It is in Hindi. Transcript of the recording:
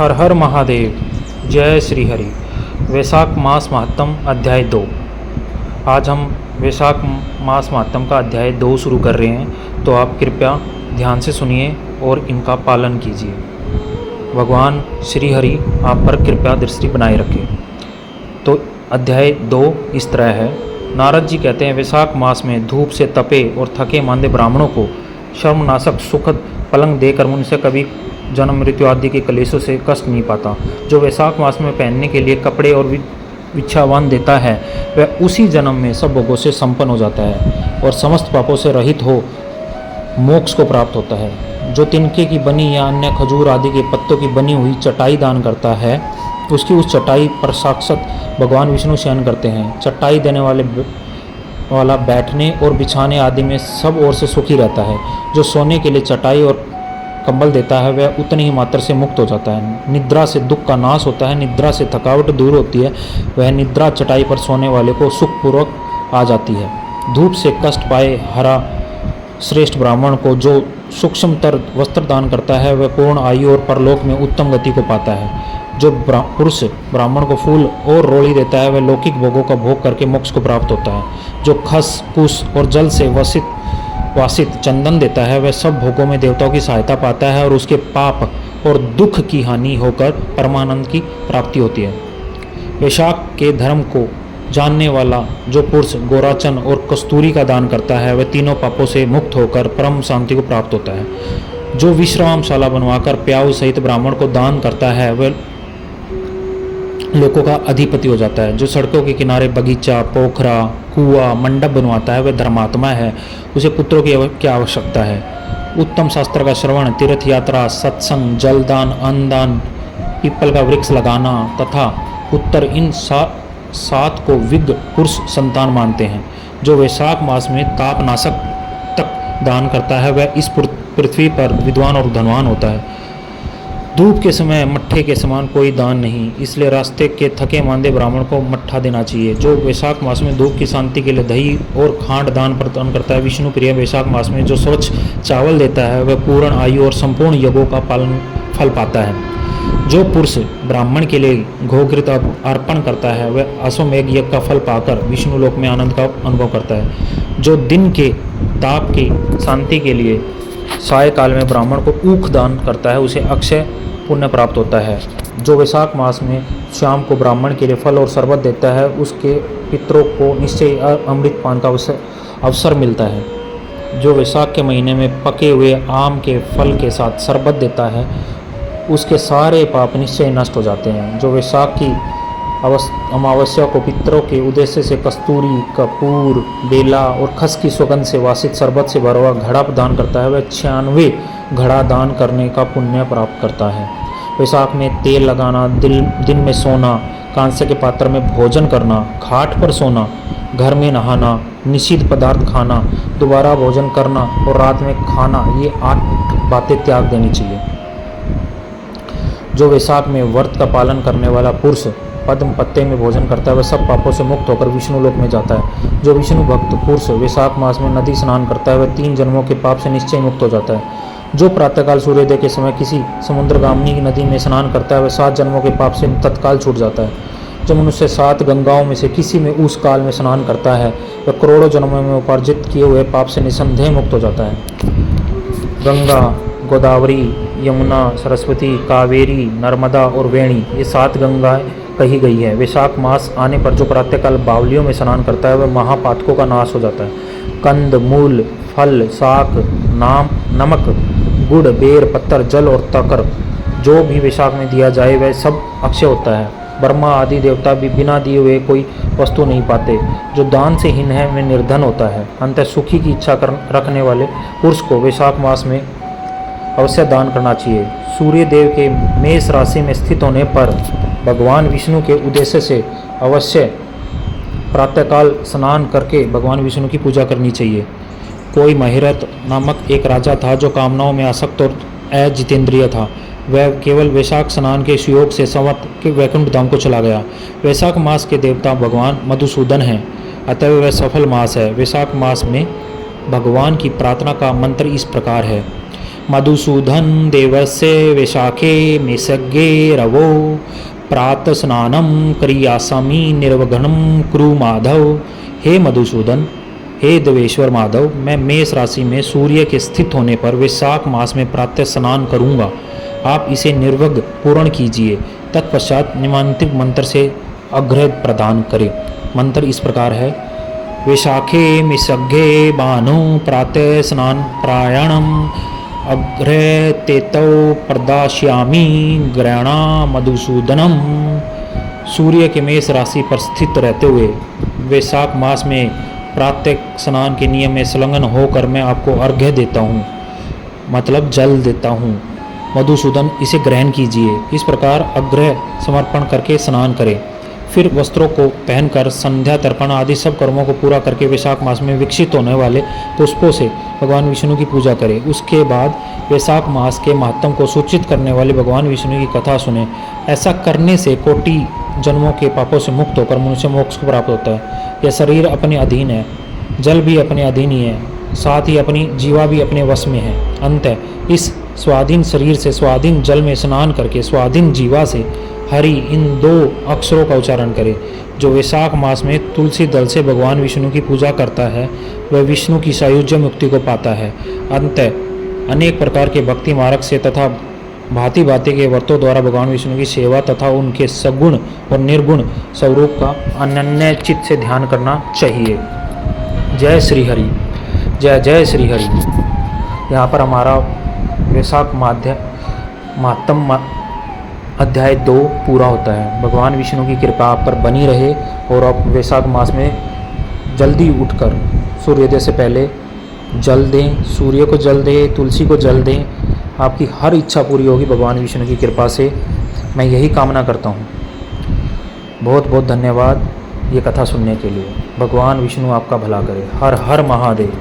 हर हर महादेव। जय श्री हरि। वैशाख मास महात्म अध्याय 2। आज हम वैशाख मास महात्म का अध्याय 2 शुरू कर रहे हैं, तो आप कृपया ध्यान से सुनिए और इनका पालन कीजिए। भगवान श्री हरि आप पर कृपया दृष्टि बनाए रखें। तो अध्याय 2 इस तरह है। नारद जी कहते हैं, वैशाख मास में धूप से तपे और थके मांदे ब्राह्मणों को शर्मनाशक सुखद पलंग देकर उनसे कभी जन्म मृत्यु आदि के कलेशों से कष्ट नहीं पाता। जो वैशाख मास में पहनने के लिए कपड़े और विच्छावान देता है, वह उसी जन्म में सब भोगों से संपन्न हो जाता है और समस्त पापों से रहित हो मोक्ष को प्राप्त होता है। जो तिनके की बनी या अन्य खजूर आदि के पत्तों की बनी हुई चटाई दान करता है, उसकी उस चटाई पर साक्षात भगवान विष्णु शयन करते हैं। चटाई देने वाला बैठने और बिछाने आदि में सब ओर से सुखी रहता है। जो सोने के लिए चटाई और कंबल देता है, वह उतनी ही मात्रा से मुक्त हो जाता है। निद्रा से दुख का नाश होता है, निद्रा से थकावट दूर होती है। वह निद्रा चटाई पर सोने वाले को सुखपूर्वक आ जाती है। धूप से कष्ट पाए हरा श्रेष्ठ ब्राह्मण को जो सूक्ष्मतर वस्त्र दान करता है, वह पूर्ण आयु और परलोक में उत्तम गति को पाता है। जो पुरुष ब्राह्मण को फूल और रोड़ी देता है, वह लौकिक भोगों का भोग करके मोक्ष को प्राप्त होता है। जो खस कुश और जल से वासित चंदन देता है, वह सब भोगों में देवताओं की सहायता पाता है और उसके पाप और दुख की हानि होकर परमानंद की प्राप्ति होती है। वैशाख के धर्म को जानने वाला जो पुरुष गोराचन और कस्तूरी का दान करता है, वह तीनों पापों से मुक्त होकर परम शांति को प्राप्त होता है। जो विश्रामशाला बनवाकर प्याऊ सहित ब्राह्मण को दान करता है, वह लोगों का अधिपति हो जाता है। जो सड़कों के किनारे बगीचा, पोखरा, कुआं, मंडप बनवाता है, वह धर्मात्मा है। उसे पुत्रों की क्या आवश्यकता है। उत्तम शास्त्र का श्रवण, तीर्थ यात्रा, सत्संग, जलदान, अन्नदान, पीपल का वृक्ष लगाना तथा पुत्र, इन सात को विज्ञ पुरुष संतान मानते हैं। जो वैशाख मास में तापनाशक तक दान करता है, वह इस पृथ्वी पर विद्वान और धनवान होता है। धूप के समय मट्ठे के समान कोई दान नहीं, इसलिए रास्ते के थके मांदे ब्राह्मण को मट्ठा देना चाहिए। जो वैशाख मास में धूप की शांति के लिए दही और खांड दान प्रदान करता है, विष्णु प्रिय वैशाख मास में जो स्वच्छ चावल देता है, वह पूर्ण आयु और संपूर्ण यज्ञों का फल पाता है। जो पुरुष ब्राह्मण के लिए घोघृत अर्पण करता है, वह अश्वमेघ यज्ञ का फल पाकर विष्णु लोक में आनंद का अनुभव करता है। जो दिन के ताप की शांति के लिए सायकाल में ब्राह्मण को ऊख दान करता है, उसे अक्षय पुण्य प्राप्त होता है। जो वैशाख मास में शाम को ब्राह्मण के लिए फल और शरबत देता है, उसके पितरों को निश्चय अमृत पान का अवसर मिलता है। जो वैशाख के महीने में पके हुए आम के फल के साथ शरबत देता है, उसके सारे पाप निश्चय नष्ट हो जाते हैं। जो वैशाख की अमावस्या को पितरों के उद्देश्य से कस्तूरी, कपूर, बेला और खस की सुगंध से वासित शरबत से भरा हुआ घड़ा दान करता है, वह 96 घड़ा दान करने का पुण्य प्राप्त करता है। वैशाख में तेल लगाना, दिन में सोना, कांसे के पात्र में भोजन करना, घाट पर सोना, घर में नहाना, निषिद्ध पदार्थ खाना, दोबारा भोजन करना और रात में खाना, ये 8 बातें त्याग देनी चाहिए। जो वैशाख में व्रत का पालन करने वाला पुरुष पद्म पत्ते में भोजन करता है, वह सब पापों से मुक्त होकर विष्णु लोक में जाता है। जो विष्णु भक्त पुरुष वैशाख मास में नदी स्नान करता है, वह 3 जन्मों के पाप से निश्चय मुक्त हो जाता है। जो प्रातःकाल सूर्योदय के समय किसी समुद्रगामिनी नदी में स्नान करता है, वह 7 जन्मों के पाप से तत्काल छूट जाता है। जो मनुष्य 7 गंगाओं में से किसी में उस काल में स्नान करता है, वह करोड़ों जन्मों में उपार्जित किए हुए पाप से निसंदेह मुक्त हो जाता है। गंगा, गोदावरी, यमुना, सरस्वती, कावेरी, नर्मदा और वेणी, ये 7 गंगाएं कही गई है। वैशाख मास आने पर जो प्रातःकाल बावलियों में स्नान करता है, वह महापातकों का नाश हो जाता है। कंद, मूल, फल, शाक, नमक, गुड़, बेर, पत्थर, जल और तकर जो भी वैशाख में दिया जाए, वह सब अक्षय होता है। ब्रह्मा आदि देवता भी बिना दिए हुए कोई वस्तु नहीं पाते। जो दान से हीन है, वह निर्धन होता है। अंततः सुखी की इच्छा रखने वाले पुरुष को वैशाख मास में अवश्य दान करना चाहिए। सूर्य देव के मेष राशि में स्थित होने पर भगवान विष्णु के उद्देश्य से अवश्य प्रातःकाल स्नान करके भगवान विष्णु की पूजा करनी चाहिए। कोई महिरथ नामक एक राजा था, जो कामनाओं में आसक्त और अजितेंद्रिय था। वह केवल वैशाख स्नान के सुयोग से संवत के वैकुंठ धाम को चला गया। वैशाख मास के देवता भगवान मधुसूदन हैं, अतः वह सफल मास है। वैशाख मास में भगवान की प्रार्थना का मंत्र इस प्रकार है। मधुसूदन देवस्य वैशाखे मेषज्ञे रवो प्रातः स्नानं करियासामि निर्वघ्नं कुरु माधव। हे मधुसूदन, हे देवेश्वर माधव, मैं मेष राशि में सूर्य के स्थित होने पर वैशाख मास में प्रातः स्नान करूँगा। आप इसे निर्विघ्न पूर्ण कीजिए। तत्पश्चात निम्नलिखित मंत्र से अर्घ्य प्रदान करें। मंत्र इस प्रकार है। वैशाखे मेषज्ञे बानो प्रातः स्नान प्रायणम अर्घ्य तेतौ प्रदास्यामि ग्रहणा मधुसूदनम। सूर्य के मेष राशि पर स्थित रहते हुए वैशाख मास में प्रातः स्नान के नियम में संलग्न होकर मैं आपको अर्घ्य देता हूँ, मतलब जल देता हूँ। मधुसूदन, इसे ग्रहण कीजिए। इस प्रकार अर्घ्य समर्पण करके स्नान करें। फिर वस्त्रों को पहनकर संध्या तर्पण आदि सब कर्मों को पूरा करके वैशाख मास में विकसित होने वाले पुष्पों से भगवान विष्णु की पूजा करें। उसके बाद वैशाख मास के महत्व को सूचित करने वाले भगवान विष्णु की कथा सुने। ऐसा करने से कोटि जन्मों के पापों से मुक्त होकर मनुष्य मोक्ष को प्राप्त होता है। यह शरीर अपने अधीन है, जल भी अपने अधीन ही है, साथ ही अपनी जीवा भी अपने वश में है। अंततः इस स्वाधीन शरीर से स्वाधीन जल में स्नान करके स्वाधीन जीवा से हरि इन दो अक्षरों का उच्चारण करें। जो वैशाख मास में तुलसी दल से भगवान विष्णु की पूजा करता है वह विष्णु की सायुज्य मुक्ति को पाता है। अंततः अनेक प्रकार के भक्ति मार्ग से तथा भांति भांति के व्रतों द्वारा भगवान विष्णु की सेवा तथा उनके सगुण और निर्गुण स्वरूप का अनन्य चित्त से ध्यान करना चाहिए। जय श्री हरि, जय जय श्री हरि। यहाँ पर हमारा वैशाख महात्म अध्याय 2 पूरा होता है। भगवान विष्णु की कृपा आप पर बनी रहे और आप वैशाख मास में जल्दी उठकर सूर्योदय से पहले जल दें, सूर्य को जल दें, तुलसी को जल दें। आपकी हर इच्छा पूरी होगी भगवान विष्णु की कृपा से, मैं यही कामना करता हूँ। बहुत बहुत धन्यवाद ये कथा सुनने के लिए। भगवान विष्णु आपका भला करे। हर हर महादेव।